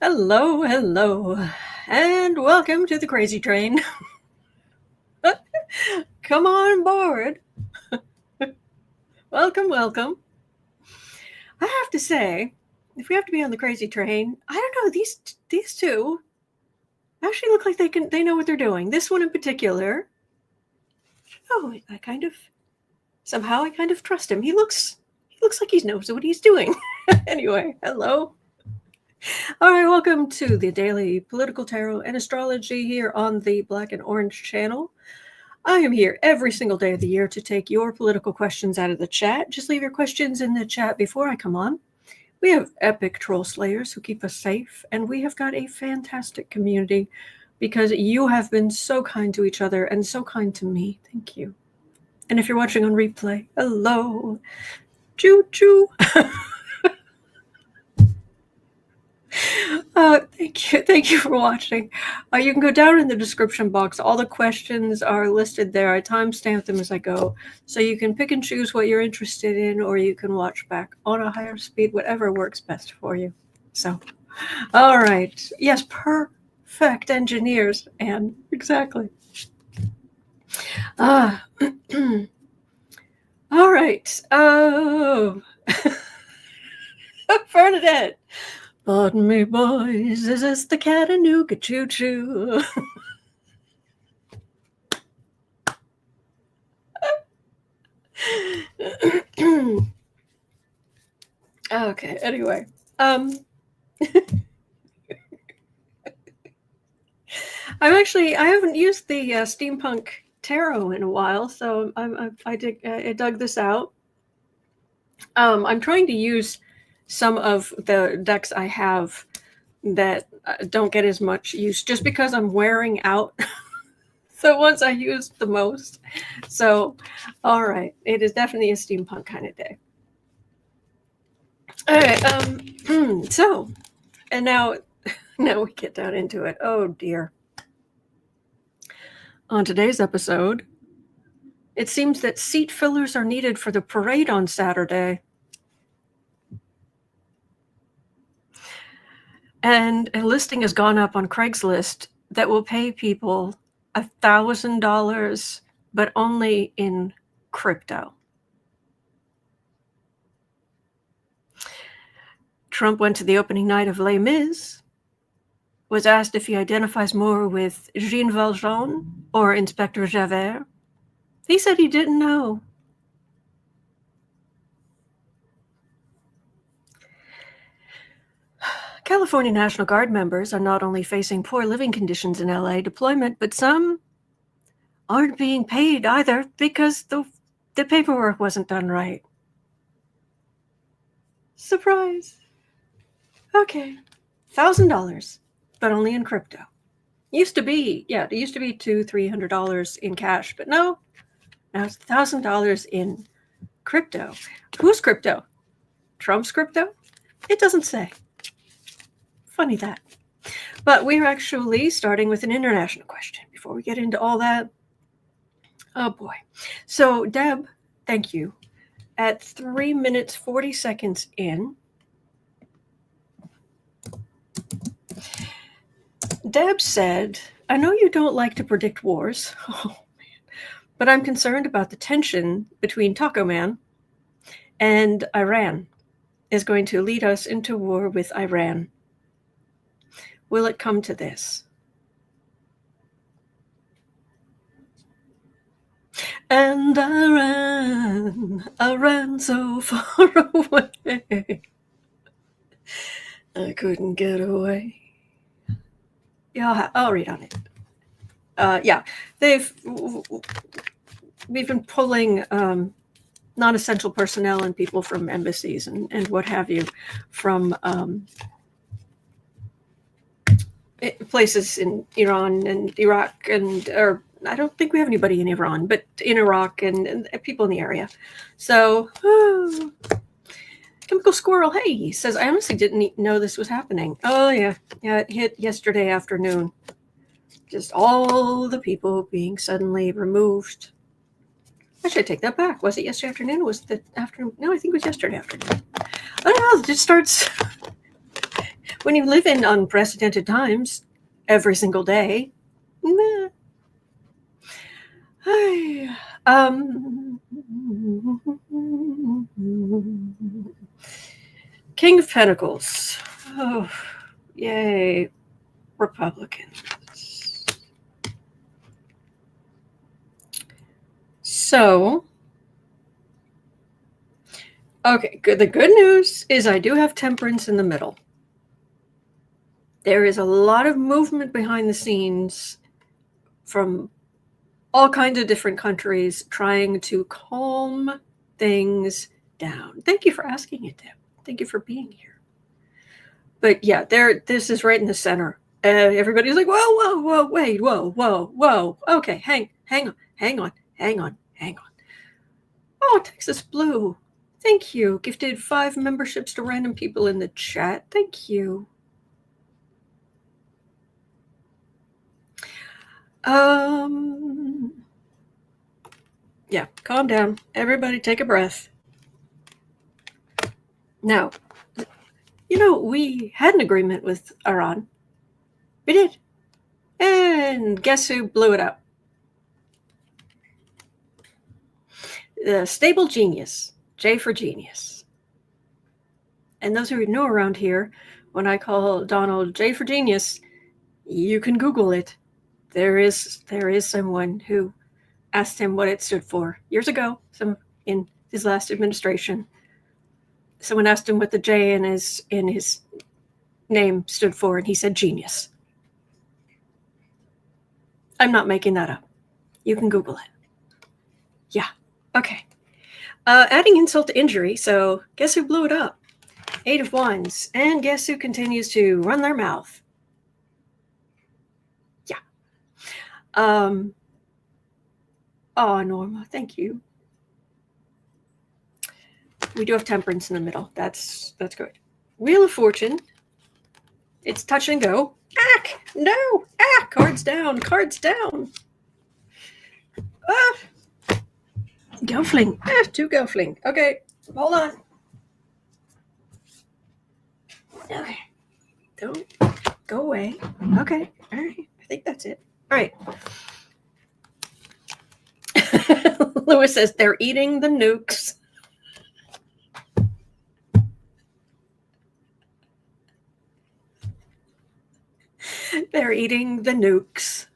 Hello, hello, and welcome to the crazy train. Come on board. Welcome, welcome. I have to say, if we have to be on the crazy train, I don't know, these two actually look like they know what they're doing. This one in particular. Oh, I kind of trust him. He looks like he knows what he's doing. Anyway, hello. All right, welcome to the daily political tarot and astrology here on the Black and Orange channel. I am here every single day of the year to take your political questions out of the chat. Just leave your questions in the chat before I come on. We have epic troll slayers who keep us safe, and we have got a fantastic community because you have been so kind to each other and so kind to me. Thank you. And if you're watching on replay, hello. Choo-choo. Thank you for watching. You can go down in the description box. All the questions are listed there. I timestamp them as I go, so you can pick and choose what you're interested in, or you can watch back on a higher speed, whatever works best for you. So, all right. Yes, perfect engineers, and exactly. All right. Oh, Bernadette. Pardon me, boys, is this the Chattanooga choo-choo? Okay, anyway. I haven't used the steampunk tarot in a while, so I dug this out. I'm trying to use some of the decks I have that don't get as much use just because I'm wearing out the ones I use the most. So, all right, it is definitely a steampunk kind of day. All right, so, and now we get down into it. Oh dear. On today's episode, it seems that seat fillers are needed for the parade on Saturday. And a listing has gone up on Craigslist that will pay people $1,000, but only in crypto. Trump went to the opening night of Les Mis, was asked if he identifies more with Jean Valjean or Inspector Javert. He said he didn't know. California National Guard members are not only facing poor living conditions in LA deployment, but some aren't being paid either because the paperwork wasn't done right. Surprise. Okay. $1,000, but only in crypto. Used to be $200-$300 in cash, but no. Now it's $1,000 in crypto. Whose crypto? Trump's crypto? It doesn't say. Funny that. But we're actually starting with an international question before we get into all that. Oh boy. So Deb, thank you. At 3 minutes 40 seconds in, Deb said, I know you don't like to predict wars, but I'm concerned about the tension between TacoMan and Iran is going to lead us into war with Iran. Will it come to this? And I ran so far away. I couldn't get away. Yeah, I'll read on it. Yeah, we've been pulling non-essential personnel and people from embassies and what have you from places in Iran and Iraq or I don't think we have anybody in Iran, but in Iraq and people in the area. So, Chemical Squirrel, hey, he says, I honestly didn't know this was happening. Oh, yeah, it hit yesterday afternoon. Just all the people being suddenly removed. Actually, I take that back. Was it yesterday afternoon? Was the afternoon? No, I think it was yesterday afternoon. I don't know. It just starts. When you live in unprecedented times every single day, meh. King of Pentacles. Oh, yay, Republicans. So, okay, good. The good news is I do have Temperance in the middle. There is a lot of movement behind the scenes from all kinds of different countries trying to calm things down. Thank you for asking it, Deb. Thank you for being here. But yeah, this is right in the center. Everybody's like, whoa, wait, whoa. Okay, hang on. Oh, Texas Blue. Thank you. Gifted 5 memberships to random people in the chat. Thank you. Yeah, calm down. Everybody take a breath. Now, we had an agreement with Iran. We did. And guess who blew it up? The stable genius, J for genius. And those who know around here, when I call Donald J for genius, you can Google it. There is someone who asked him what it stood for years ago, in his last administration. Someone asked him what the J in his name stood for, and he said genius. I'm not making that up. You can Google it. Yeah. Okay. Adding insult to injury, so guess who blew it up? 8 of Wands. And guess who continues to run their mouth? Yeah. Oh, Norma, thank you. We do have Temperance in the middle. That's good. Wheel of Fortune. It's touch and go. Ack! No! Ack! Cards down. Ah! Gelfling. 2 Gelfling. Okay, hold on. Okay. Don't go away. Okay. All right. I think that's it. All right. Lewis says they're eating the nukes. They're eating the nukes.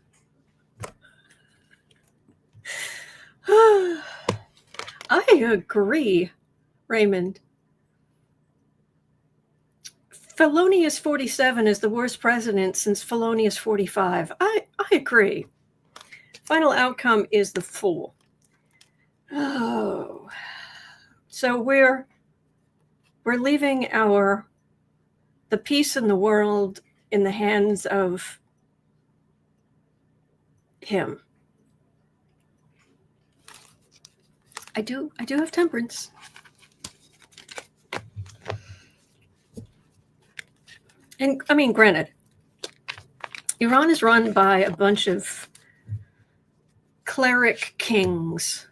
I agree, Raymond. Felonious 47 is the worst president since Felonious 45. I agree. Final outcome is the Fool. Oh. So we're leaving the peace in the world in the hands of him. I do have Temperance. And I mean, granted, Iran is run by a bunch of cleric kings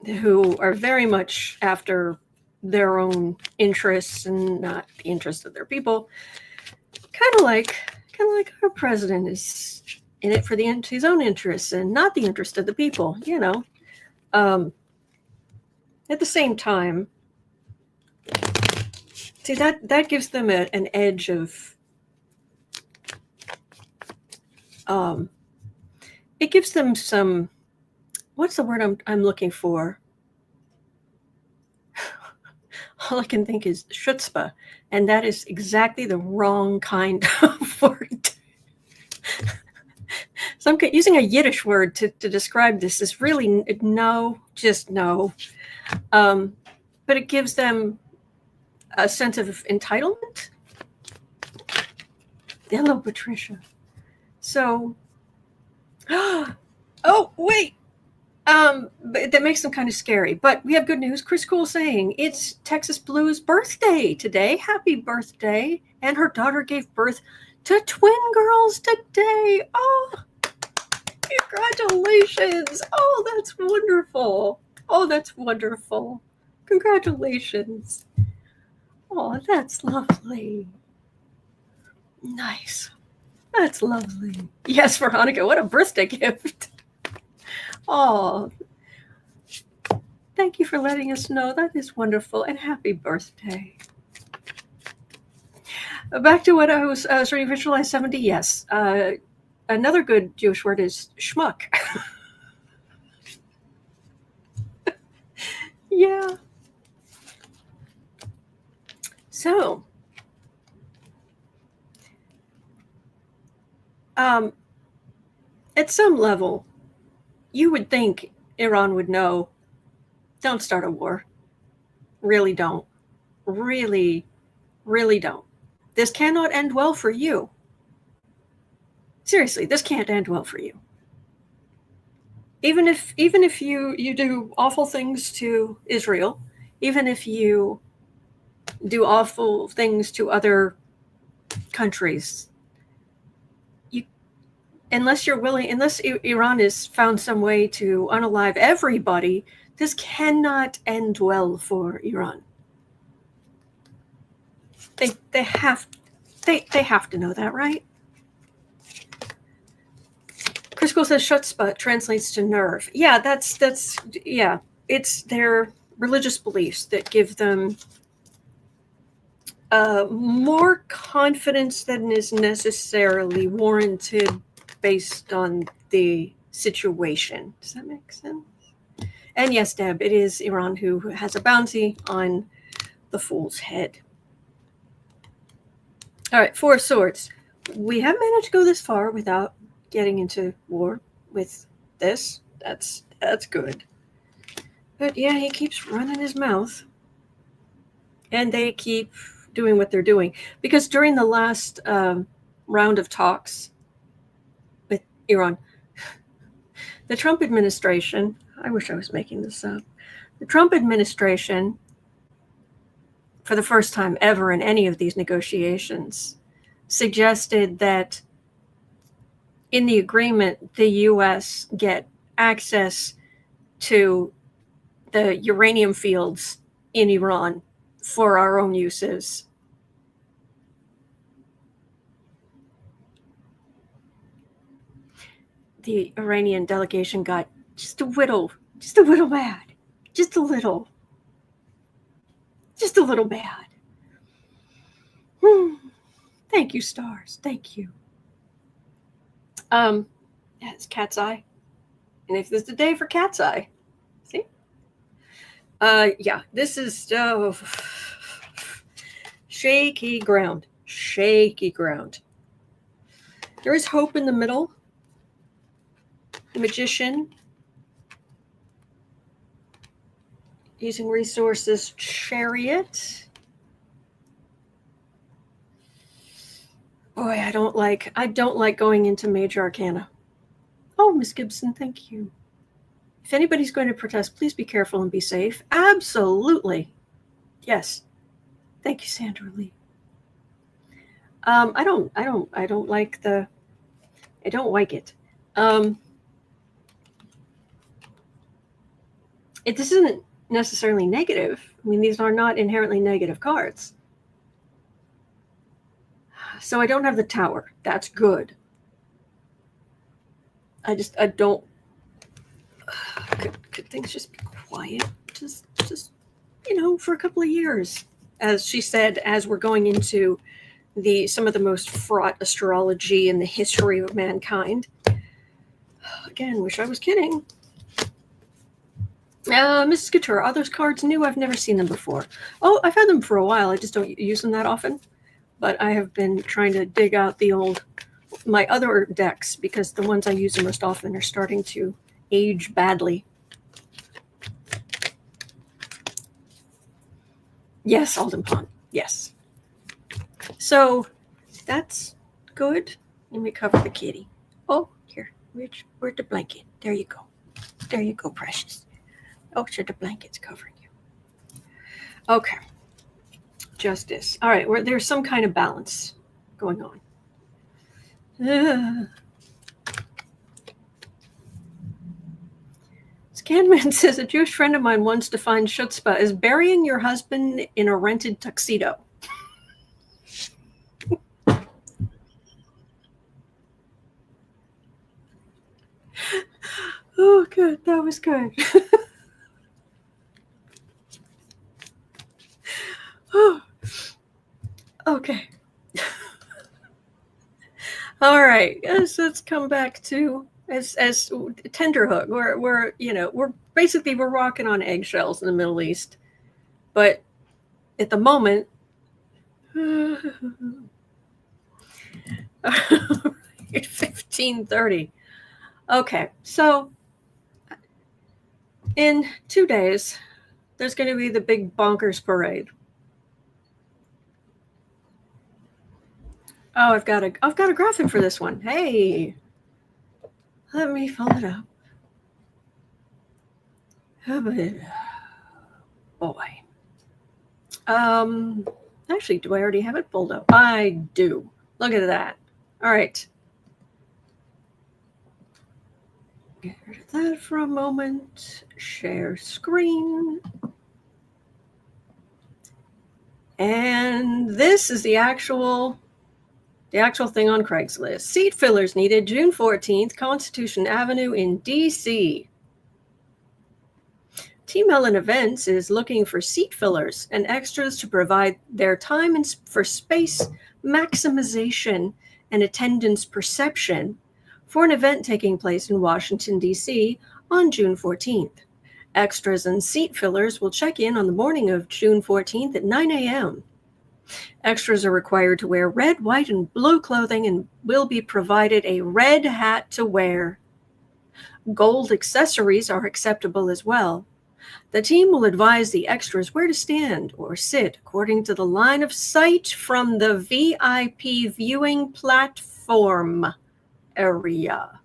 who are very much after their own interests and not the interests of their people. Kind of like our president is in it for his own interests and not the interest of the people, At the same time, see, that gives them an edge of, it gives them some, what's the word I'm looking for? All I can think is chutzpah, and that is exactly the wrong kind of word. So I'm using a Yiddish word to describe this. Is really no, just no. But it gives them a sense of entitlement. Hello, Patricia. So, oh, wait. But that makes them kind of scary. But we have good news. Chris Cool saying it's Texas Blue's birthday today. Happy birthday. And her daughter gave birth to twin girls today. Oh, congratulations. Oh, that's wonderful. Congratulations. Oh, Oh, that's lovely. Nice. That's lovely. Yes, Veronica, what a birthday gift. Oh, thank you for letting us know. That is wonderful. And happy birthday. Back to what I was reading, Visualize 70. Yes. Another good Jewish word is schmuck. Yeah. So, at some level, you would think Iran would know, don't start a war. Really don't. Really, really don't. This cannot end well for you. Seriously, this can't end well for you. Even if you do awful things to Israel, even if you do awful things to other countries, unless Iran has found some way to unalive everybody, this cannot end well for Iran. They have to know that, right? Chris Cole says chutzpah translates to nerve. Yeah, that's yeah. It's their religious beliefs that give them more confidence than is necessarily warranted based on the situation. Does that make sense? And yes, Deb, it is Iran who has a bounty on the fool's head. All right, Four of Swords. We have managed to go this far without getting into war with this. That's good. But yeah, he keeps running his mouth. And they keep doing what they're doing. Because during the last round of talks with Iran, the Trump administration, I wish I was making this up, the Trump administration, for the first time ever in any of these negotiations, suggested that in the agreement, the U.S. get access to the uranium fields in Iran for our own uses. The Iranian delegation got just a little mad. Just a little mad. Thank you, stars. Thank you. Yeah, it's cat's eye. And if there's a day for cat's eye, see? Yeah, this is shaky ground. Shaky ground. There is hope in the middle. Magician. Using resources. Chariot. Boy, I don't like going into major arcana. Oh, Miss Gibson, thank you. If anybody's going to protest, please be careful and be safe. Absolutely. Yes. Thank you, Sandra Lee. I don't like it. This isn't necessarily negative. I mean, these are not inherently negative cards. So I don't have the Tower. That's good. I don't. Could things just be quiet? Just for a couple of years, as she said, as we're going into some of the most fraught astrology in the history of mankind. Again, wish I was kidding. Mrs. Couture, are those cards new? I've never seen them before. Oh, I've had them for a while. I just don't use them that often. But I have been trying to dig out my other decks, because the ones I use the most often are starting to age badly. Yes, Alden Pond. Yes. So that's good. Let me cover the kitty. Oh, here. Where's the blanket? There you go. There you go, precious. Oh, sure, the blanket's covering you. Okay. Justice. All right, there's some kind of balance going on. Scanman says, a Jewish friend of mine once defined chutzpah as burying your husband in a rented tuxedo. Oh, good. That was good. Oh, okay. All right. Let's come back to as tenterhook. We're basically we're walking on eggshells in the Middle East, but at the moment. 15:30. Okay, so in 2 days, there's going to be the big bonkers parade. Oh, I've got a graphic for this one. Hey, let me pull it up. Oh boy. Actually, do I already have it pulled up? I do. Look at that. All right. Get rid of that for a moment. Share screen. And this is the actual thing on Craigslist. Seat fillers needed June 14th, Constitution Avenue in DC. Team Ellen Events is looking for seat fillers and extras to provide their time for space maximization and attendance perception for an event taking place in Washington, D.C. on June 14th. Extras and seat fillers will check in on the morning of June 14th at 9 a.m. Extras are required to wear red, white, and blue clothing and will be provided a red hat to wear. Gold accessories are acceptable as well. The team will advise the extras where to stand or sit according to the line of sight from the VIP viewing platform area.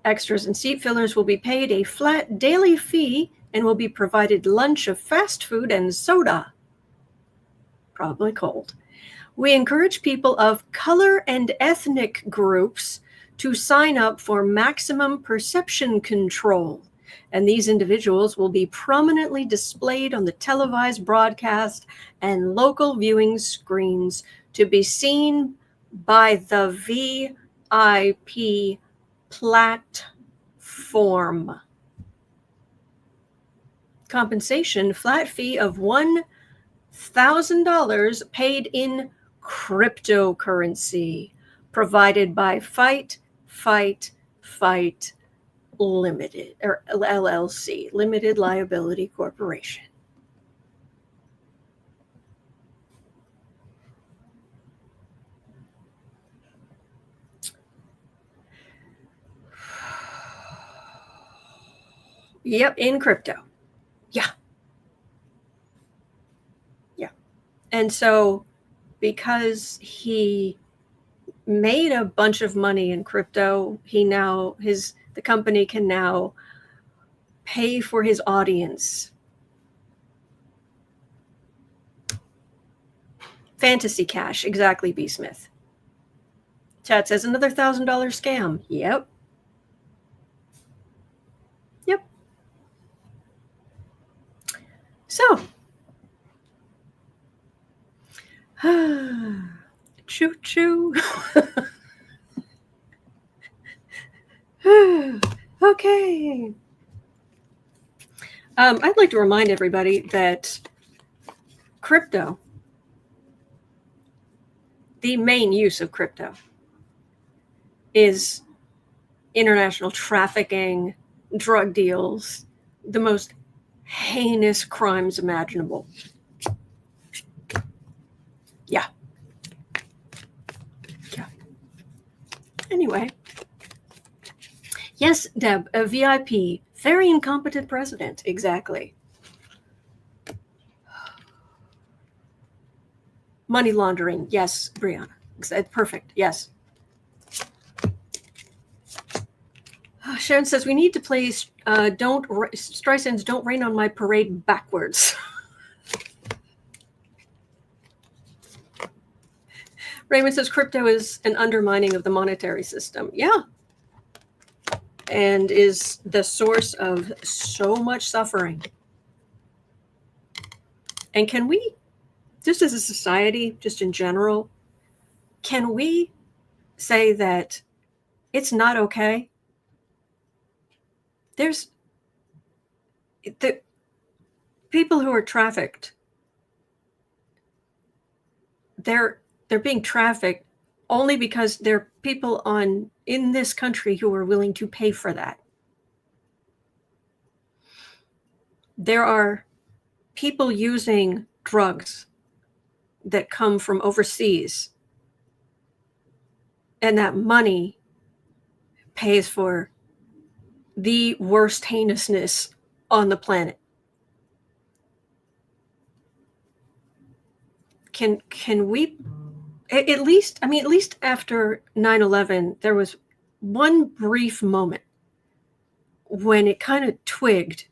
Extras and seat fillers will be paid a flat daily fee and will be provided lunch of fast food and soda. Probably cold. We encourage people of color and ethnic groups to sign up for maximum perception control, and these individuals will be prominently displayed on the televised broadcast and local viewing screens to be seen by the VIP platform. Compensation, flat fee of $1,000 paid in cryptocurrency, provided by Fight Limited, or LLC, Limited Liability Corporation. Yep, in crypto. Yeah. And so because he made a bunch of money in crypto, the company can now pay for his audience. Fantasy cash, exactly, B. Smith. Chat says another $1,000 scam. Yep. So, choo choo. Okay. I'd like to remind everybody that crypto, the main use of crypto, is international trafficking, drug deals, the most heinous crimes imaginable. Yeah. Anyway. Yes, Deb, a VIP, very incompetent president. Exactly. Money laundering. Yes, Brianna. Perfect. Yes. Sharon says we need to play Streisand's Don't Rain on My Parade backwards. Raymond says crypto is an undermining of the monetary system. Yeah. And is the source of so much suffering. And can we, just as a society, just in general, can we say that it's not okay? There's the people who are trafficked. They're being trafficked only because there are people in this country who are willing to pay for that. There are people using drugs that come from overseas, and that money pays for the worst heinousness on the planet. Can we at least after 9/11 there was one brief moment when it kind of twigged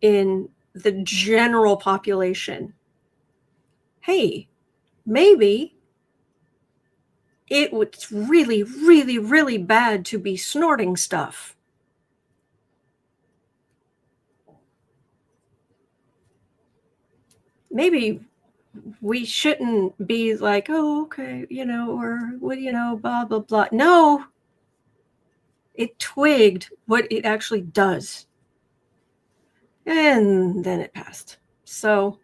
in the general population, hey, maybe it was really, really, really bad to be snorting stuff. Maybe we shouldn't be like, oh, okay, or blah, blah, blah. No, it twigged what it actually does. And then it passed. So,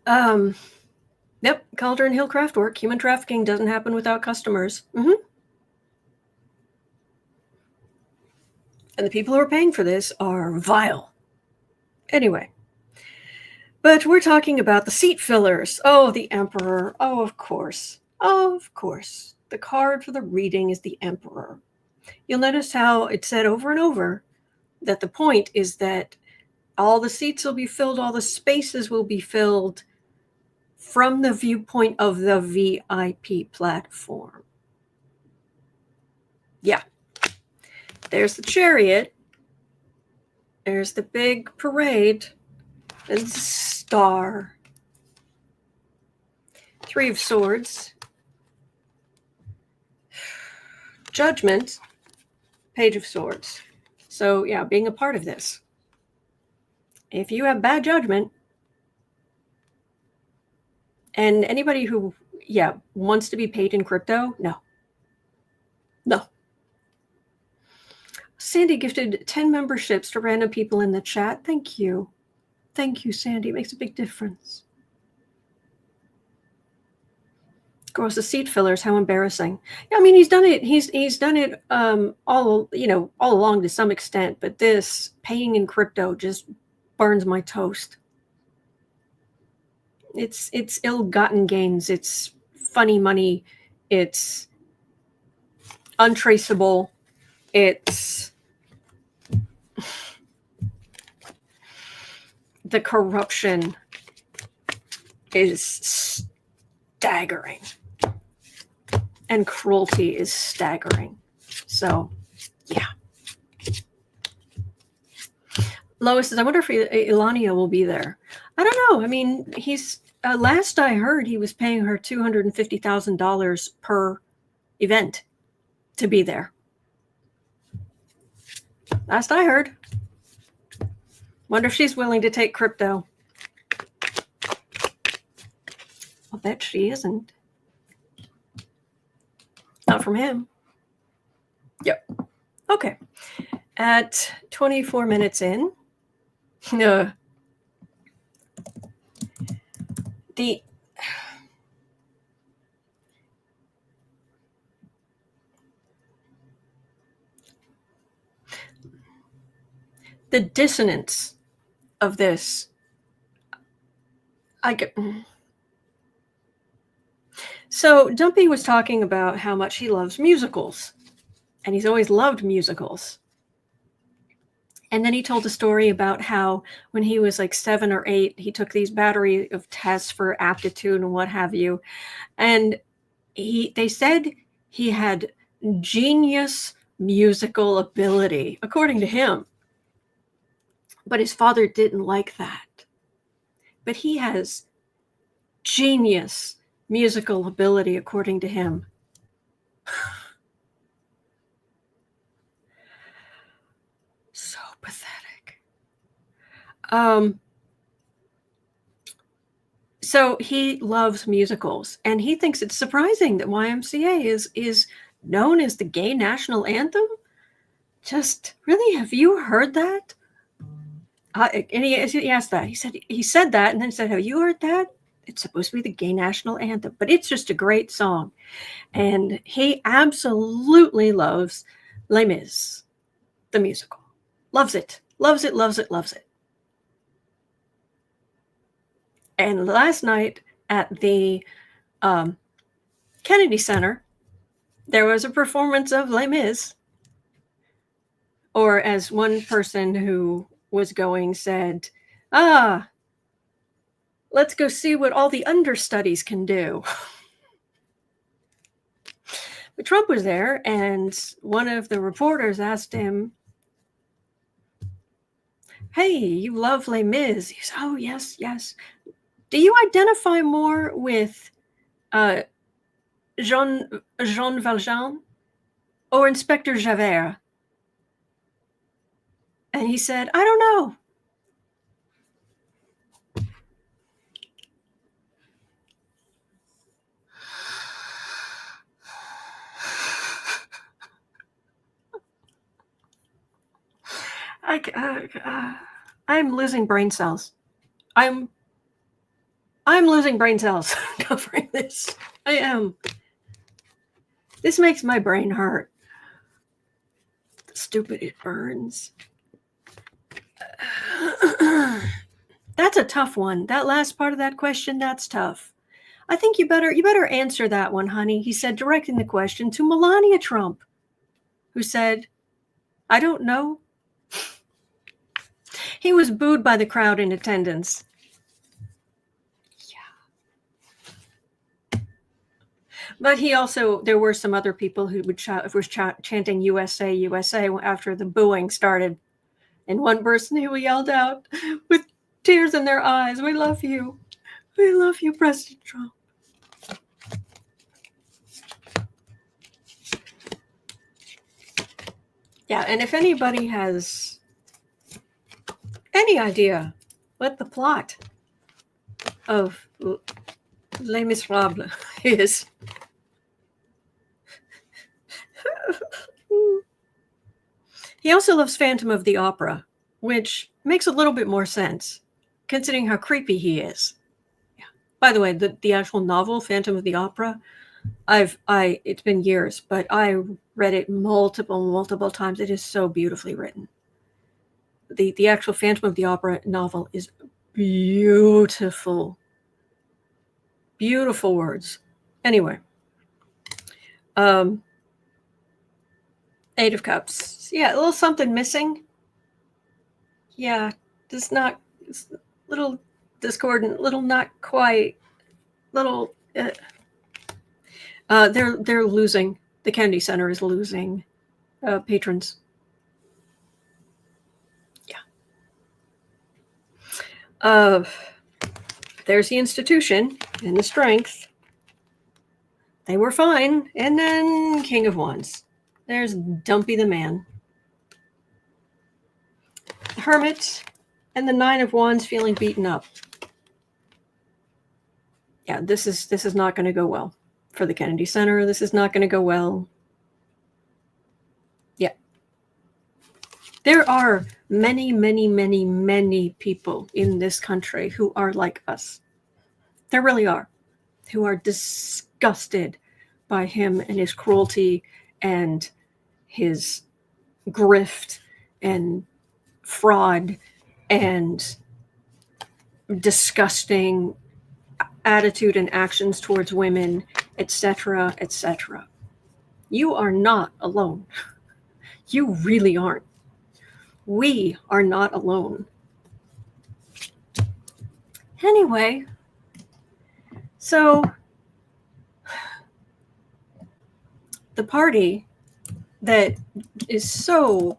yep, Calder and Hill Craftwork. Human trafficking doesn't happen without customers. And the people who are paying for this are vile. Anyway, but we're talking about the seat fillers. Oh, the Emperor. Oh, of course. Of course. The card for the reading is the Emperor. You'll notice how it said over and over that the point is that all the seats will be filled, all the spaces will be filled from the viewpoint of the VIP platform. Yeah. There's the chariot. There's the big parade. There's the star. Three of Swords. Judgment. Page of Swords. So, yeah, being a part of this. If you have bad judgment, and anybody who, wants to be paid in crypto, no. Sandy gifted 10 memberships to random people in the chat. Thank you. Thank you, Sandy. It makes a big difference. Of course, the seat fillers, how embarrassing. Yeah, I mean, he's done it. He's done it all along to some extent, but this paying in crypto just burns my toast. It's ill-gotten gains. It's funny money. It's untraceable. It's the corruption is staggering, and cruelty is staggering. So, yeah. Lois says, I wonder if Melania will be there. I don't know. I mean, he's last I heard, he was paying her $250,000 per event to be there. Last I heard. Wonder if she's willing to take crypto. I'll bet she isn't. Not from him. Yep. Okay. At 24 minutes in, the dissonance of this, I get. So Dumpy was talking about how much he loves musicals, and he's always loved musicals. And then he told a story about how when he was like 7 or 8, he took these battery of tests for aptitude and what have you. And they said he had genius musical ability, according to him. But his father didn't like that. But he has genius musical ability, according to him. So pathetic. So he loves musicals, and he thinks it's surprising that YMCA is known as the gay national anthem. Just really, have you heard that? And he asked that. He said that, and then said, "Have you heard that? It's supposed to be the gay national anthem, but it's just a great song." And he absolutely loves Les Mis, the musical. Loves it. Loves it. Loves it. Loves it. And last night at the Kennedy Center, there was a performance of Les Mis. Or as one person who was going said, let's go see what all the understudies can do. But Trump was there, and one of the reporters asked him, "Hey, you love Les Mis?" He said, "Oh, yes, yes. Do you identify more with Jean Valjean or Inspector Javert?" And he said, "I don't know." I'm losing brain cells. I'm losing brain cells covering this. I am. This makes my brain hurt. Stupid, it burns. That's a tough one. That last part of that question, that's tough. I think you better answer that one, honey. He said, directing the question to Melania Trump, who said, "I don't know." He was booed by the crowd in attendance. Yeah. But he also, there were some other people who was chanting USA, USA after the booing started. And one person who yelled out with tears in their eyes, "We love you. We love you, President Trump." Yeah, and if anybody has any idea what the plot of Les Miserables is, he also loves Phantom of the Opera, which makes a little bit more sense, considering how creepy he is. Yeah. By the way, the actual novel, Phantom of the Opera, it's been years, but I read it multiple times. It is so beautifully written. The actual Phantom of the Opera novel is beautiful. Beautiful words. Anyway. Eight of Cups. Yeah, a little something missing. Yeah, it's a little discordant, little not quite, little. They're losing. The Kennedy Center is losing patrons. Yeah. There's the institution and the strength. They were fine. And then King of Wands. There's Dumpy the Man. The Hermit and the Nine of Wands feeling beaten up. Yeah, this is not going to go well for the Kennedy Center. This is not going to go well. Yeah. There are many people in this country who are like us. There really are. Who are disgusted by him and his cruelty and his grift and fraud and disgusting attitude and actions towards women, etc., etc. You are not alone. You really aren't. We are not alone. Anyway, so the party that is so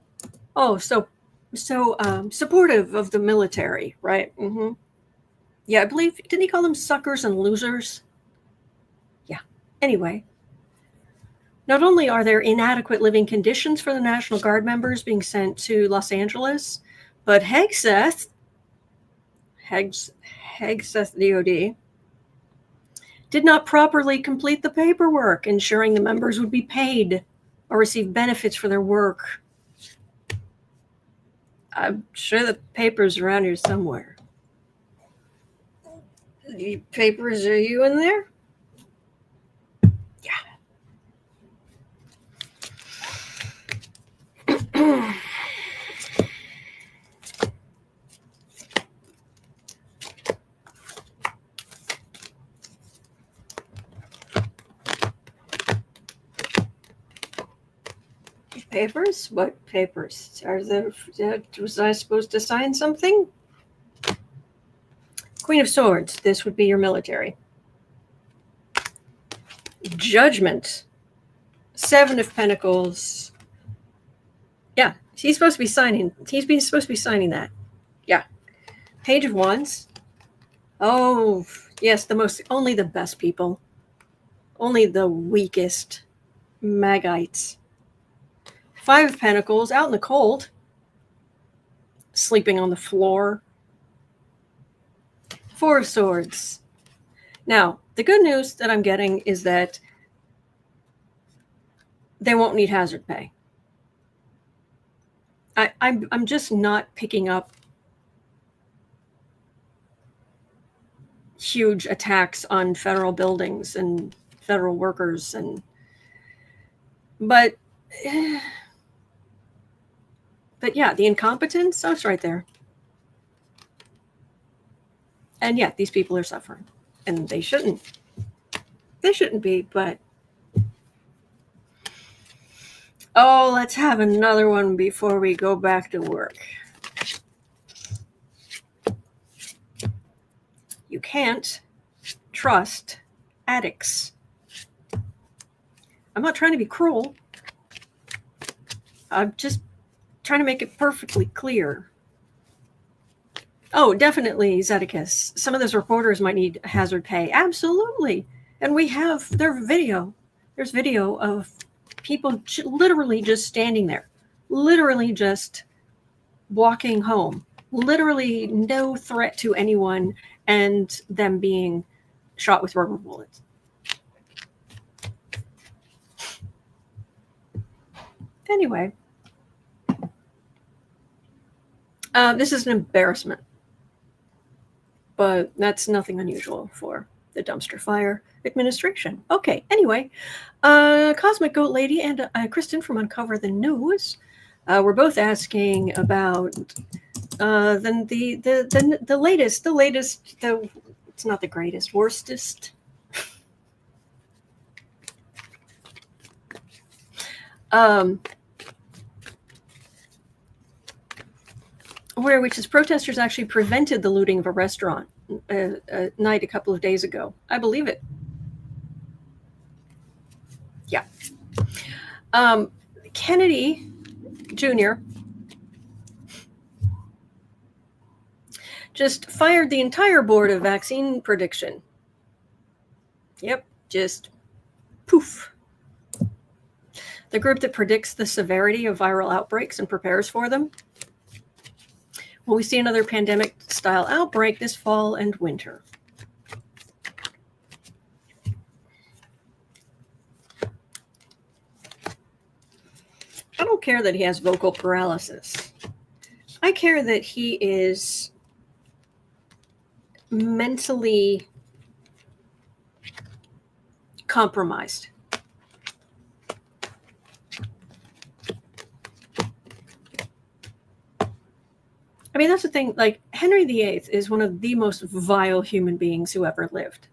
supportive of the military, right? Mm-hmm. Yeah, I believe, didn't he call them suckers and losers? Yeah. Anyway, not only are there inadequate living conditions for the National Guard members being sent to Los Angeles, but Hegseth DOD, Did not properly complete the paperwork, ensuring the members would be paid or receive benefits for their work. I'm sure the paper's around here somewhere. The papers, are you in there? Yeah. Papers? What papers? Was I supposed to sign something? Queen of Swords. This would be your military. Judgment. Seven of Pentacles. Yeah, he's supposed to be signing. Supposed to be signing that. Yeah. Page of Wands. Oh, yes, only the best people. Only the weakest Magites. Five of Pentacles, out in the cold. Sleeping on the floor. Four of Swords. Now, the good news that I'm getting is that they won't need hazard pay. I'm just not picking up huge attacks on federal buildings and federal workers, but yeah, the incompetence, it's right there. And yeah, these people are suffering, and they shouldn't be, but let's have another one before we go back to work. You can't trust addicts. I'm not trying to be cruel. I'm just trying to make it perfectly clear. Oh, definitely, Zedekias. Some of those reporters might need hazard pay. Absolutely. And we have their video. There's video of people literally just standing there, literally just walking home, literally no threat to anyone, and them being shot with rubber bullets. Anyway, this is an embarrassment, but that's nothing unusual for the dumpster fire administration. Okay, anyway, Cosmic Goat Lady and Kristen from Uncover the News were both asking about the latest, it's not the greatest, worstest. Which is protesters actually prevented the looting of a restaurant night a couple of days ago. I believe it. Yeah. Kennedy Jr. just fired the entire board of vaccine prediction. Yep, just poof. The group that predicts the severity of viral outbreaks and prepares for them. Will we see another pandemic-style outbreak this fall and winter? I don't care that he has vocal paralysis. I care that he is mentally compromised. I mean, that's the thing. Like, Henry VIII is one of the most vile human beings who ever lived.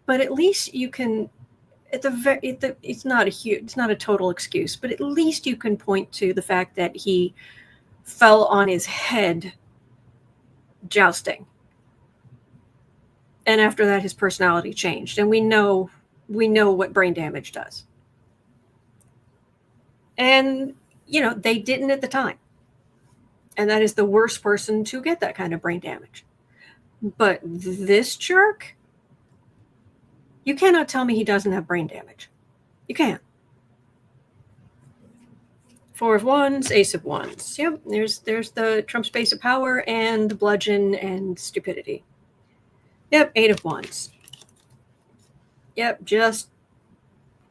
But at least you can, it's not a total excuse, but at least you can point to the fact that he fell on his head jousting. And after that, his personality changed. And we know what brain damage does. And, they didn't at the time. And that is the worst person to get that kind of brain damage. But this jerk, you cannot tell me he doesn't have brain damage. You can't. Four of Wands, Ace of Wands. Yep, there's the Trump space of power and the bludgeon and stupidity. Yep, Eight of Wands. Yep, just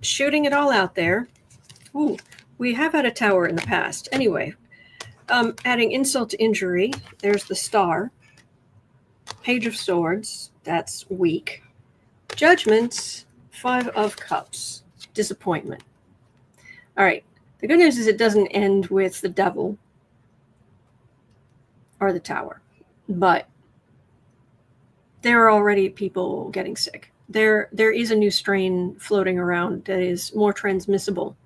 shooting it all out there. Ooh, we have had a tower in the past. Anyway, adding insult to injury, there's the star. Page of Swords, that's weak. Judgments, 5 of Cups, disappointment. All right, the good news is it doesn't end with the devil or the tower, but there are already people getting sick. There is a new strain floating around that is more transmissible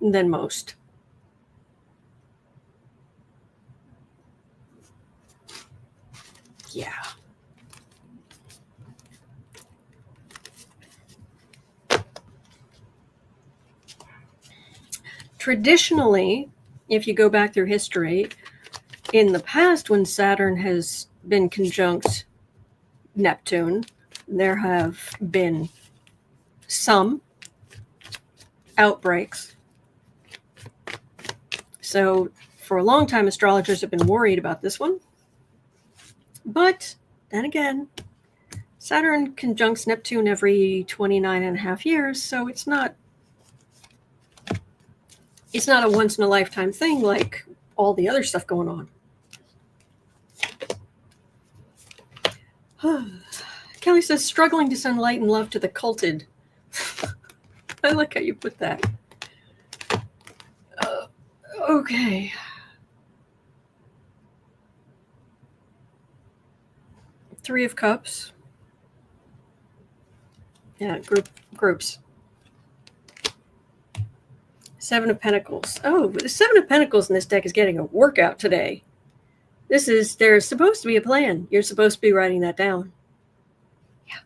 than most. Yeah. Traditionally, if you go back through history, in the past when Saturn has been conjunct Neptune, there have been some outbreaks. So for a long time, astrologers have been worried about this one. But then again, Saturn conjuncts Neptune every 29 and a half years, so it's not a once in a lifetime thing like all the other stuff going on. Kelly says, struggling to send light and love to the culted. I like how you put that. Okay. Three of Cups. Yeah, groups. Seven of Pentacles. Oh, the Seven of Pentacles in this deck is getting a workout today. There's supposed to be a plan. You're supposed to be writing that down. Yeah.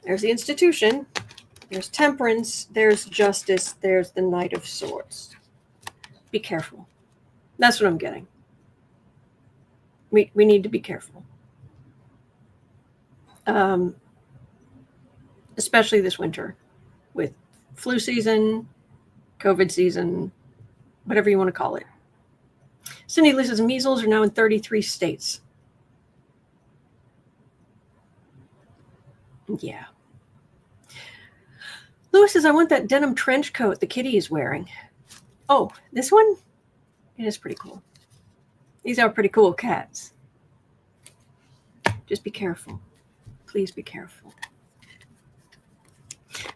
There's the institution. There's Temperance. There's Justice. There's the Knight of Swords. Be careful. That's what I'm getting. We need to be careful. Especially this winter with flu season, COVID season, whatever you want to call it. Cindy Lee says measles are now in 33 states. Yeah. Lewis says, I want that denim trench coat the kitty is wearing. Oh, this one? It is pretty cool. These are pretty cool cats. Just be careful. Please be careful.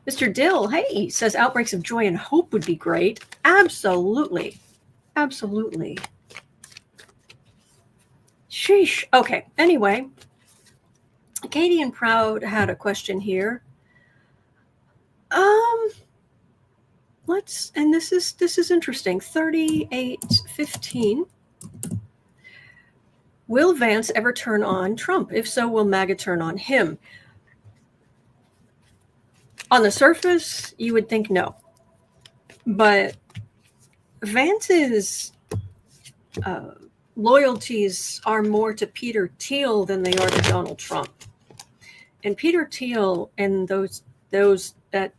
Mr. Dill, hey, says outbreaks of joy and hope would be great. Absolutely. Absolutely. Sheesh. Okay. Anyway, Katie and Proud had a question here. This is interesting. 3815. Will Vance ever turn on Trump? If so, will MAGA turn on him? On the surface, you would think no. But Vance's loyalties are more to Peter Thiel than they are to Donald Trump. And Peter Thiel and that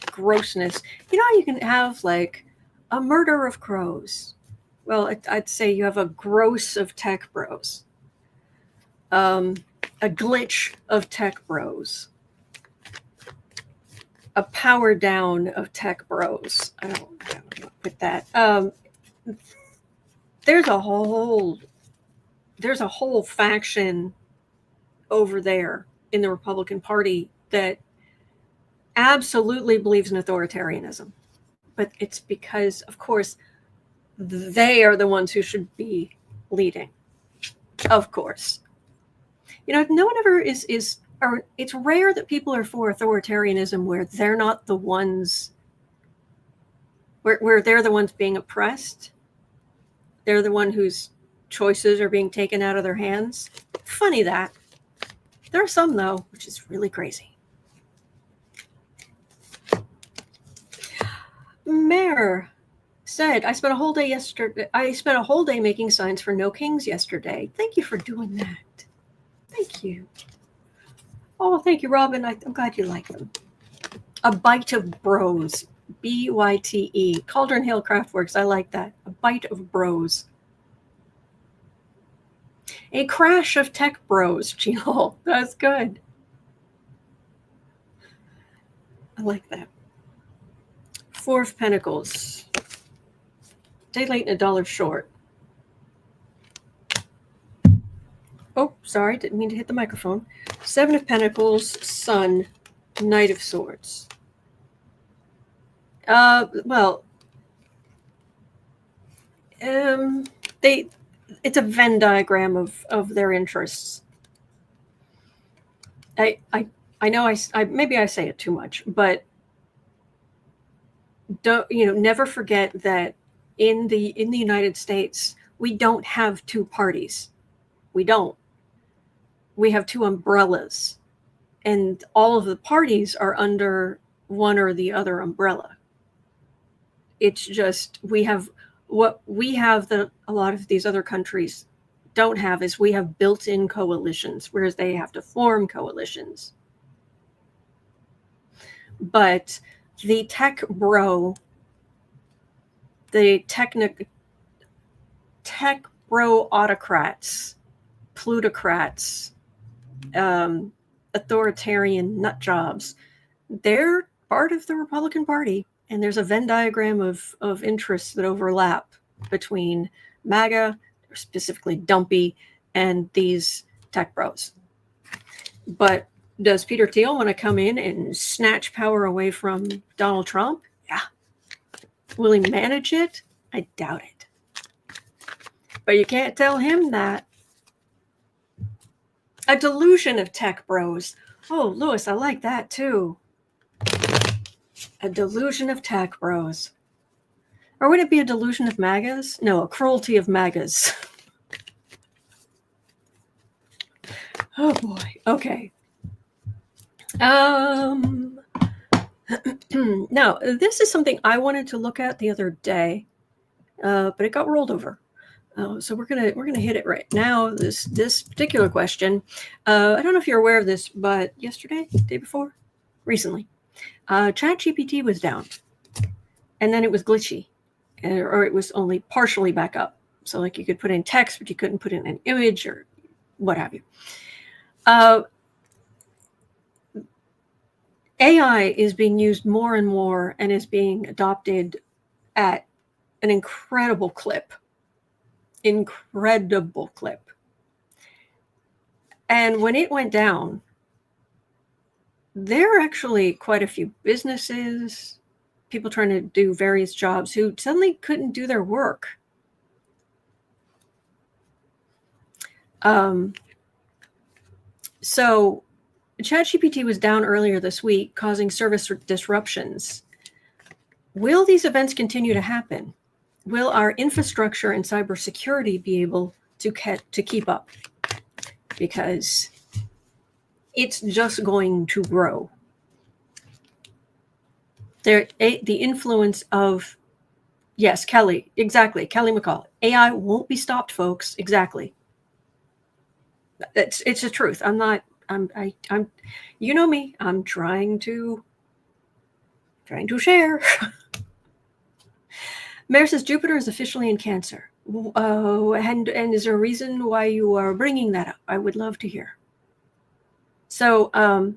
grossness, you know how you can have like a murder of crows? Well, I'd say you have a gross of tech bros, a glitch of tech bros, a power down of tech bros. I don't know with that. There's a whole faction over there in the Republican Party that absolutely believes in authoritarianism. But it's because, of course, they are the ones who should be leading. Of course. You know, no one ever is it's rare that people are for authoritarianism where they're not the ones, where they're the ones being oppressed. They're the one whose choices are being taken out of their hands. Funny that. There are some, though, which is really crazy. Mayor said, I spent a whole day making signs for no kings yesterday. Thank you for doing that. Thank you. Oh, thank you, Robin. I'm glad you like them. A bite of bros. BYTE. Cauldron Hill Craftworks. I like that. A bite of bros. A crash of tech bros, Gino. That's good. I like that. Four of Pentacles. Day late and $1 short. Oh, sorry, didn't mean to hit the microphone. Seven of Pentacles, Sun, Knight of Swords. It's a Venn diagram of their interests. I know I maybe I say it too much, but don't never forget that in the United States we don't have two parties. We don't. We have two umbrellas, and all of the parties are under one or the other umbrella. It's just what we have that a lot of these other countries don't have is we have built-in coalitions, whereas they have to form coalitions. But the tech bro autocrats, plutocrats, authoritarian nut jobs, they're part of the Republican Party, and there's a Venn diagram of interests that overlap between MAGA, specifically Dumpy, and these tech bros. But does Peter Thiel want to come in and snatch power away from Donald Trump? Yeah. Will he manage it? I doubt it. But you can't tell him that. A delusion of tech bros. Oh, Lewis, I like that too. A delusion of tech bros. Or would it be a delusion of MAGAs? No, a cruelty of MAGAs. Oh boy. Okay. Now, this is something I wanted to look at the other day, but it got rolled over. So we're gonna hit it right now. This particular question. I don't know if you're aware of this, but yesterday, day before, recently, ChatGPT was down, and then it was glitchy, or it was only partially back up. So like you could put in text, but you couldn't put in an image or what have you. AI is being used more and more and is being adopted at an incredible clip. Incredible clip. And when it went down, there are actually quite a few businesses, people trying to do various jobs who suddenly couldn't do their work. So ChatGPT was down earlier this week, causing service disruptions. Will these events continue to happen? Will our infrastructure and cybersecurity be able to keep up? Because it's just going to grow. The influence of, yes, Kelly, exactly, Kelly McCall. AI won't be stopped, folks. Exactly. It's the truth. I'm you know me, I'm trying to share. Mare says Jupiter is officially in Cancer. And is there a reason why you are bringing that up? I would love to hear. So, hello,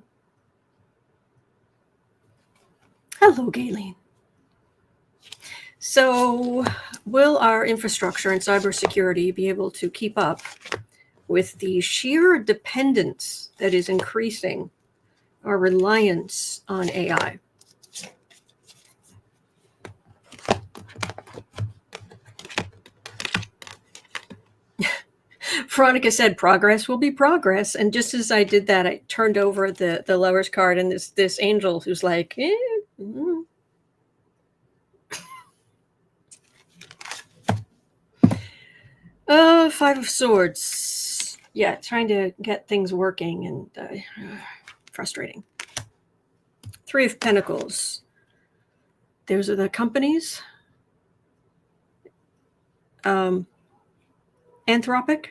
Gayleen. So, will our infrastructure and cybersecurity be able to keep up with the sheer dependence that is increasing our reliance on AI? Veronica said progress will be progress. And just as I did that, I turned over the Lover's card, and this angel who's like, Five of Swords. Yeah, trying to get things working and frustrating. Three of Pentacles. Those are the companies. Anthropic.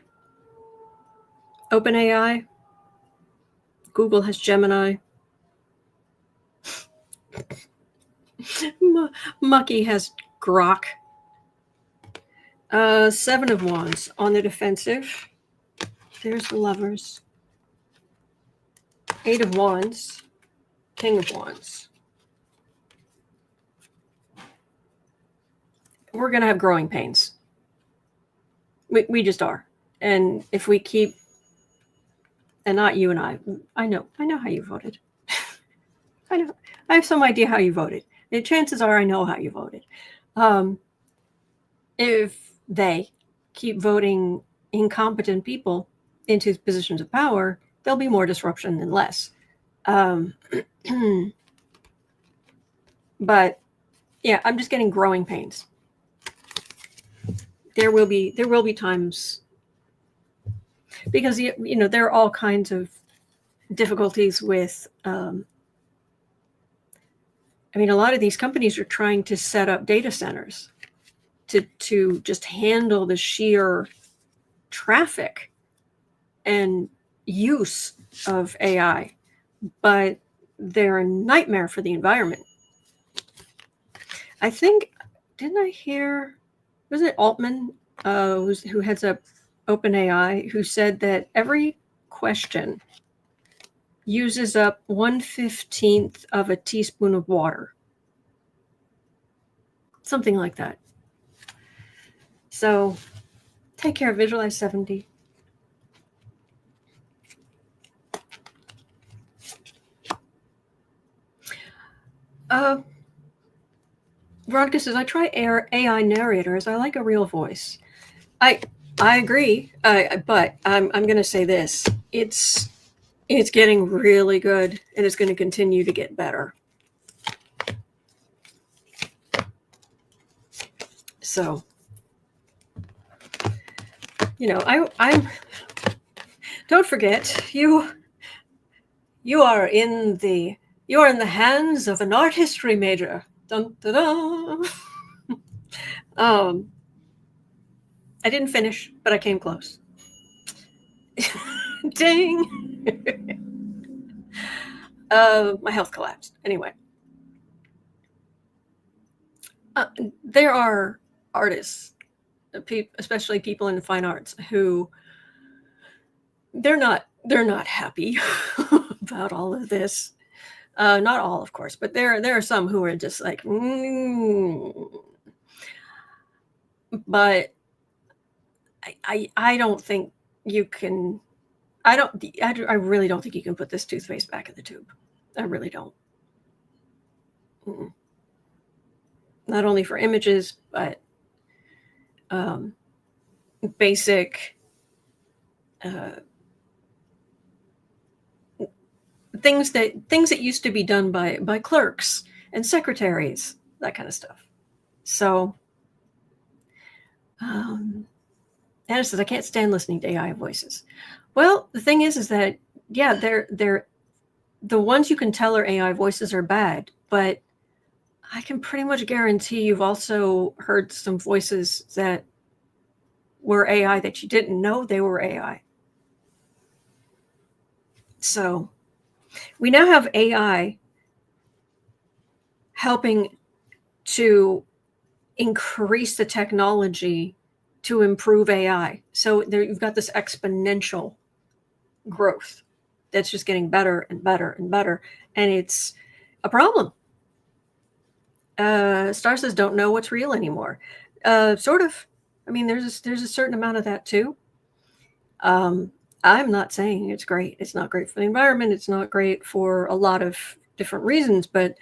OpenAI. Google has Gemini. Mucky has Grok. Seven of Wands on the defensive. There's the Lovers. Eight of Wands. King of Wands. we're going to have growing pains. We just are. And if we keep, and not you and I know how you voted. I know. I have some idea how you voted. And chances are I know how you voted. If they keep voting incompetent people into positions of power, there'll be more disruption than less. But yeah, I'm just getting growing pains. There will be times, because there are all kinds of difficulties with. A lot of these companies are trying to set up data centers to just handle the sheer traffic and use of AI, but they're a nightmare for the environment. I think, didn't I hear, was it Altman, who heads up OpenAI, who said that every question uses up 1/15 of a teaspoon of water. Something like that. So take care, visualize 70. Veronica says, I try AI narrators. I like a real voice. I agree, but I'm going to say this. It's getting really good, and it's going to continue to get better. So, I'm. Don't forget, you are in the hands of an art history major. Dun, dun, dun. I didn't finish, but I came close. Ding. My health collapsed. Anyway, there are artists, especially people in the fine arts, who they're not happy about all of this. Not all, of course, but there are some who are just like, but I don't think you can. I really don't think you can put this toothpaste back in the tube. I really don't. Not only for images, but basic things that used to be done by clerks and secretaries, that kind of stuff. So, Anna says, I can't stand listening to AI voices. Well, the thing is that, yeah, they're the ones you can tell are AI voices are bad, but I can pretty much guarantee you've also heard some voices that were AI that you didn't know they were AI. So we now have AI helping to increase the technology to improve AI. So there you've got this exponential growth that's just getting better and better and better. And it's a problem. Star says, don't know what's real anymore. Sort of. There's a certain amount of that too. I'm not saying it's great. It's not great for the environment. It's not great for a lot of different reasons, but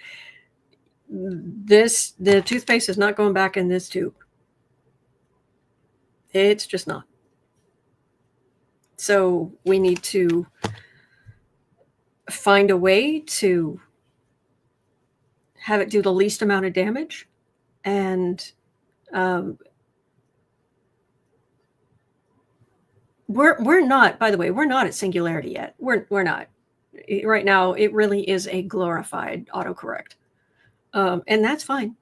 the toothpaste is not going back in this tube. It's just not. So we need to find a way to have it do the least amount of damage. And we're not, by the way, we're not at singularity yet. We're not. Right now, it really is a glorified autocorrect. And that's fine.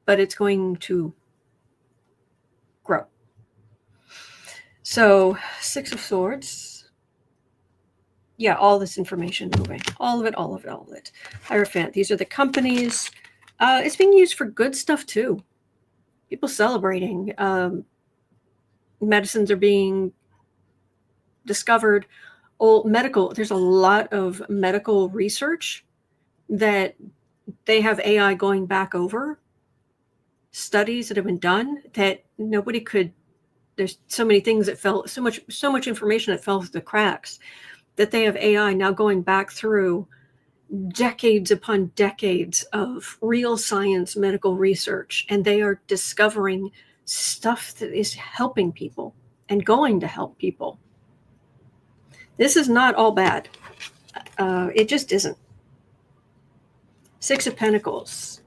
But it's going to grow. So, Six of Swords. Yeah, all this information moving. All of it. Hierophant. These are the companies. It's being used for good stuff, too. People celebrating. Medicines are being discovered. There's a lot of medical research that they have AI going back over. studies that have been done that nobody could. There's so many things that fell, so much information that fell through the cracks, that they have AI now going back through decades upon decades of real science medical research, and they are discovering stuff that is helping people and going to help people. This is not all bad. It just isn't. Six of Pentacles.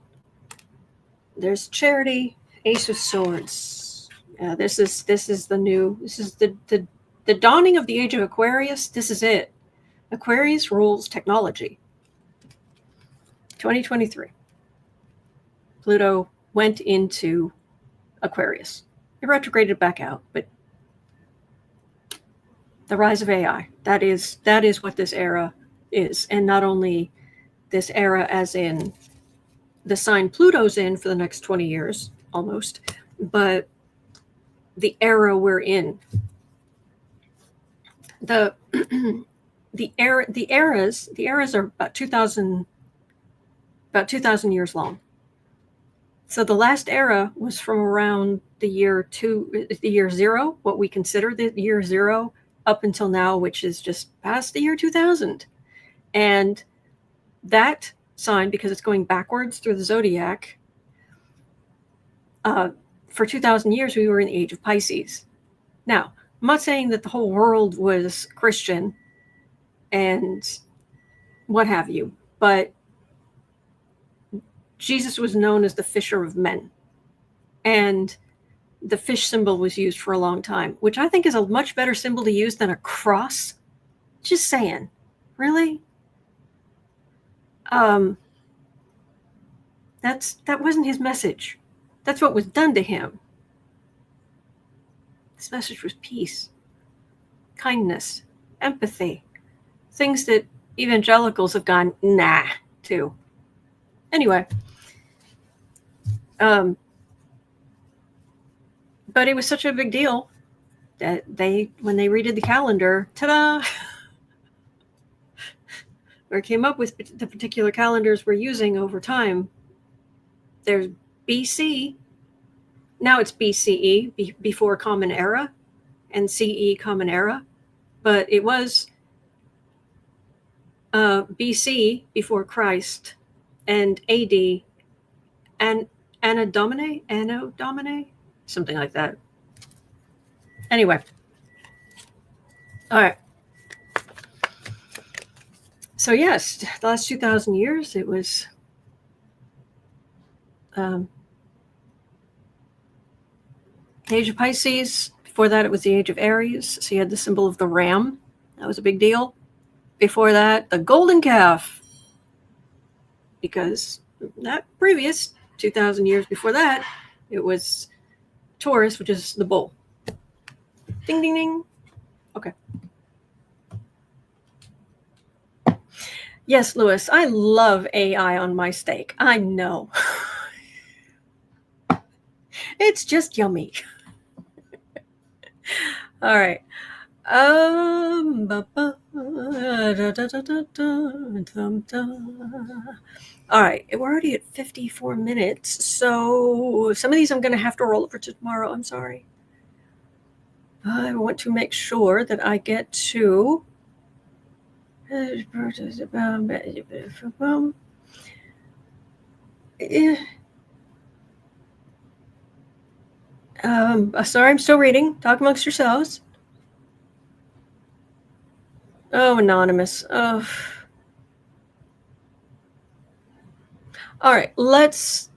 There's Charity, Ace of Swords. This is the dawning of the age of Aquarius. This is it. Aquarius rules technology. 2023. Pluto went into Aquarius. It retrograded back out, but the rise of AI, that is what this era is. And not only this era as in the sign Pluto's in for the next 20 years, almost, but the era we're in. The eras are about 2,000 years long. So the last era was from around the year 0, what we consider the year 0, up until now, which is just past the year 2000. And that sign, because it's going backwards through the zodiac, for 2,000 years, we were in the age of Pisces. Now, I'm not saying that the whole world was Christian and what have you, but Jesus was known as the fisher of men. And the fish symbol was used for a long time, which I think is a much better symbol to use than a cross. Just saying. Really? That wasn't his message. That's what was done to him. His message was peace, kindness, empathy, things that evangelicals have gone nah to. Anyway, but it was such a big deal that when they redid the calendar, ta-da, or came up with the particular calendars we're using over time. There's BC. Now it's BCE, before Common Era, and CE, Common Era. But it was BC, before Christ, and AD, and Anno Domini, something like that. Anyway. All right. So yes, the last 2,000 years, it was the age of Pisces. Before that, it was the age of Aries. So you had the symbol of the ram. That was a big deal. Before that, the golden calf. Because that previous 2,000 years before that, it was Taurus, which is the bull. Ding, ding, ding. Okay. Yes, Lewis, I love AI on my steak. I know. It's just yummy. All right. All right. We're already at 54 minutes. So some of these I'm going to have to roll over to tomorrow. I'm sorry. I want to make sure that I get to... sorry, I'm still reading. Talk amongst yourselves. Oh, anonymous. Oh. All right, let's...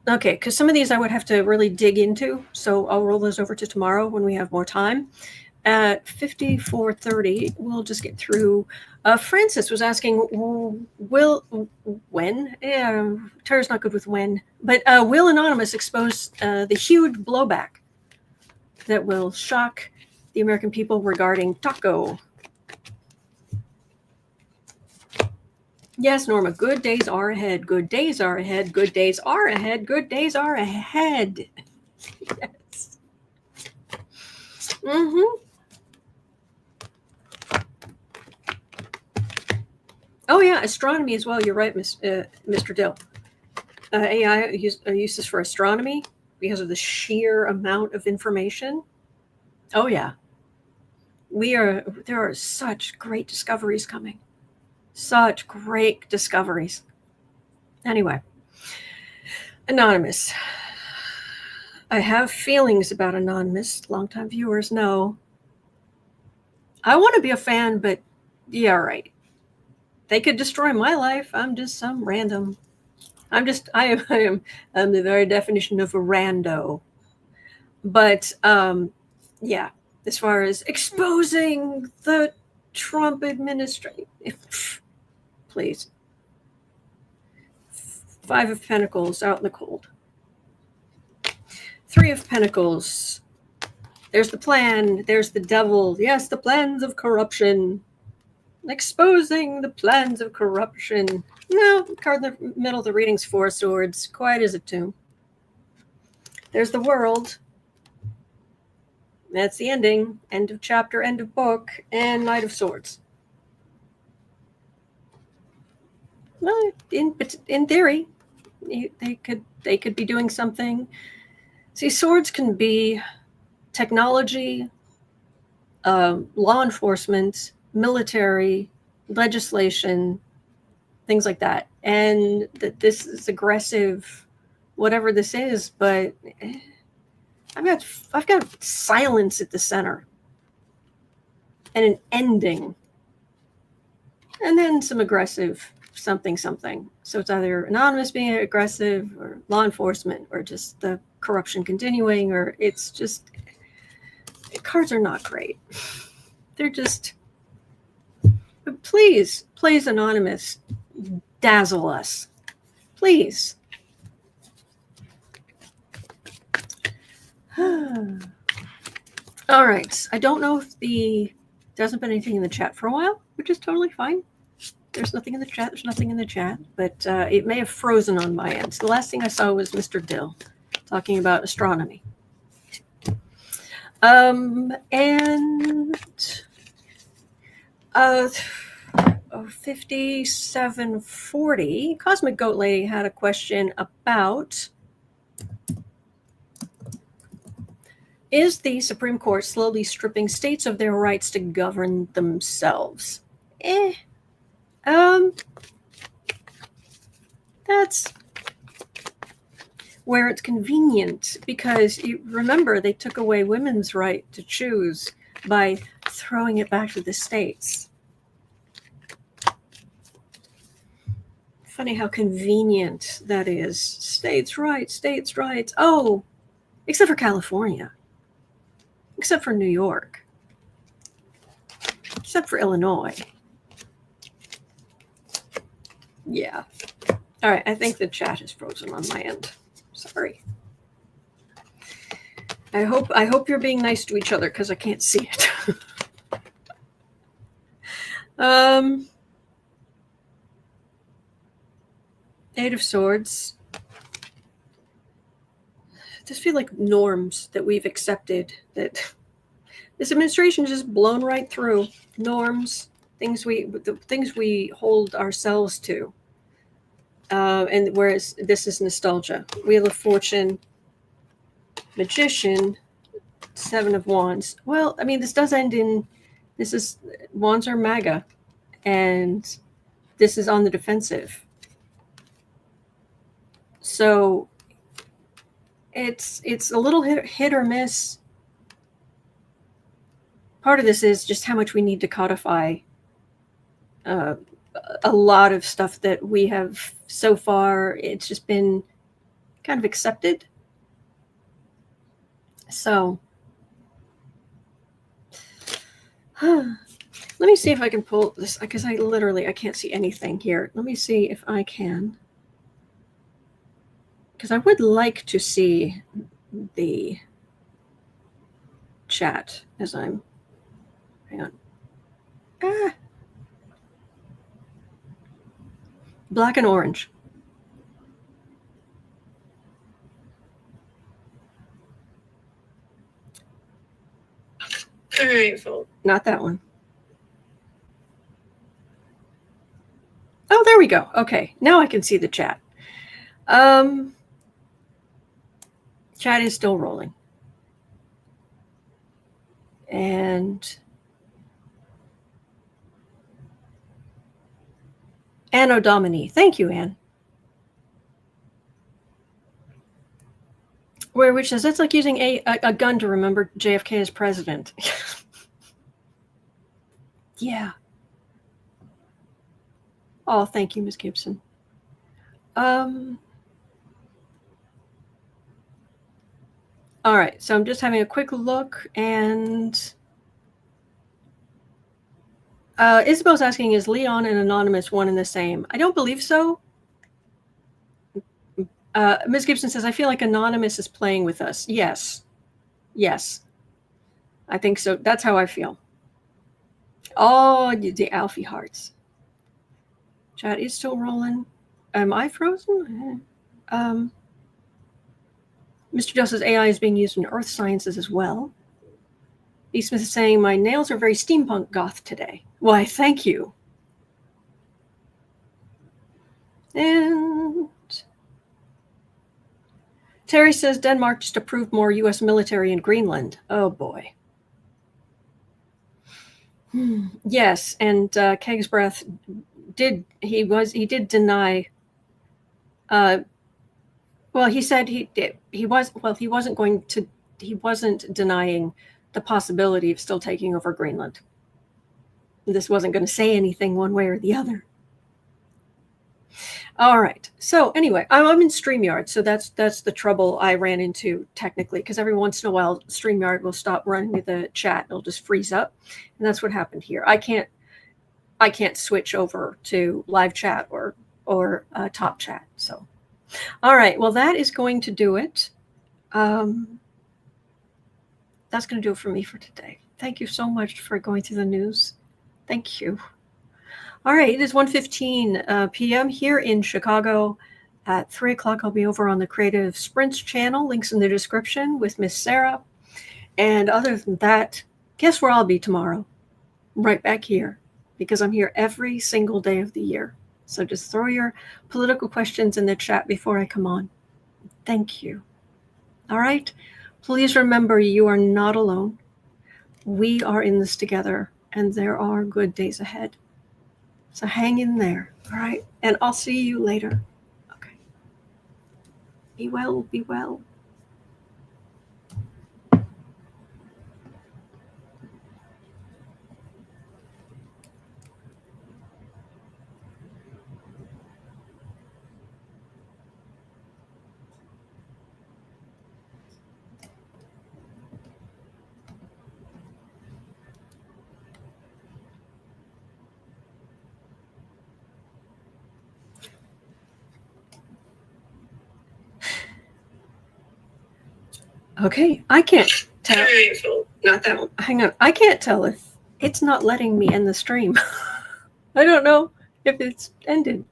Okay, because some of these I would have to really dig into, so I'll roll those over to tomorrow when we have more time. At 54:30, we'll just get through. Francis was asking, when? Yeah, Tara's not good with when. But will Anonymous expose the huge blowback that will shock the American people regarding Taco? Yes, Norma, good days are ahead. Good days are ahead. Good days are ahead. Good days are ahead. Yes. Mm-hmm. Oh, yeah, astronomy as well. You're right, Mr. Dill. AI uses for astronomy because of the sheer amount of information. Oh yeah, there are such great discoveries coming. Such great discoveries. Anyway, Anonymous. I have feelings about Anonymous. Longtime viewers know. I want to be a fan, but yeah, right. They could destroy my life. I'm just some random. I'm the very definition of a rando. But yeah, as far as exposing the Trump administration, please. 5 of Pentacles out in the cold. 3 of Pentacles. There's the plan. There's the devil. Yes, the plans of corruption. Exposing the plans of corruption. No, the card in the middle of the reading's 4 swords. Quiet as a tomb. There's the world. That's the ending. End of chapter, end of book, and Knight of Swords. Well, in theory, they could be doing something. See, swords can be technology, law enforcement, military, legislation, things like that. And that this is aggressive, whatever this is, but I've got silence at the center and an ending, and then some aggressive something. So it's either Anonymous being aggressive or law enforcement or just the corruption continuing, or it's just cards are not great. They're just, but please Anonymous, dazzle us, please. All right, I don't know if there hasn't been anything in the chat for a while, which is totally fine. There's nothing in the chat, but it may have frozen on my end. So the last thing I saw was Mr. Dill talking about astronomy. And 5740, Cosmic Goat Lady had a question about, is the Supreme Court slowly stripping states of their rights to govern themselves? That's where it's convenient, because you remember they took away women's right to choose by throwing it back to the states. Funny how convenient that is. States' rights. Oh, except for California. Except for New York. Except for Illinois. Yeah. All right, I think the chat is frozen on my end. Sorry. I hope you're being nice to each other, because I can't see it. Eight of Swords. I just feel like norms that we've accepted, that this administration has just blown right through. Norms, the things we hold ourselves to. And whereas this is nostalgia. Wheel of Fortune, Magician, 7 of Wands. Well, I mean, this does end in, Wands are MAGA, and this is on the defensive. So it's a little hit or miss. Part of this is just how much we need to codify a lot of stuff that we have so far. It's just been kind of accepted. So let me see if I can pull this, because I can't see anything here. Let me see if I can, because I would like to see the chat as I'm, hang on. Black and orange. All right, so not that one. Oh, there we go. Okay, now I can see the chat. Chat is still rolling. And Anno Domini. Thank you, Anne. Which says that's like using a gun to remember JFK as president. Yeah. Oh, thank you, Ms. Gibson. All right, so I'm just having a quick look, and Isabel's asking, is Leon and Anonymous one and the same? I don't believe so. Ms. Gibson says, I feel like Anonymous is playing with us. Yes. Yes. I think so. That's how I feel. Oh, the Alfie hearts. Chat is still rolling. Am I frozen? Mr. Joe says AI is being used in earth sciences as well. E. Smith is saying, my nails are very steampunk goth today. Why, thank you. And Terry says Denmark just approved more U.S. military in Greenland. Oh, boy. Yes, and Keg's Breath did deny. Well, he said he wasn't denying the possibility of still taking over Greenland. This wasn't going to say anything one way or the other. All right. So anyway, I'm in StreamYard, so that's the trouble I ran into technically, because every once in a while StreamYard will stop running the chat; it'll just freeze up, and that's what happened here. I can't switch over to live chat or top chat. So, all right. Well, that is going to do it. That's going to do it for me for today. Thank you so much for going through the news. Thank you. All right, it is 1:15 p.m. here in Chicago. At 3 o'clock, I'll be over on the Creative Sprints channel. Links in the description with Miss Sarah. And other than that, guess where I'll be tomorrow? Right back here, because I'm here every single day of the year. So just throw your political questions in the chat before I come on. Thank you. All right, please remember you are not alone. We are in this together, and there are good days ahead. So hang in there, all right? And I'll see you later. Okay. Be well, be well. Okay, I can't tell. Not that one. Hang on. I can't tell if it's not letting me end the stream. I don't know if it's ended.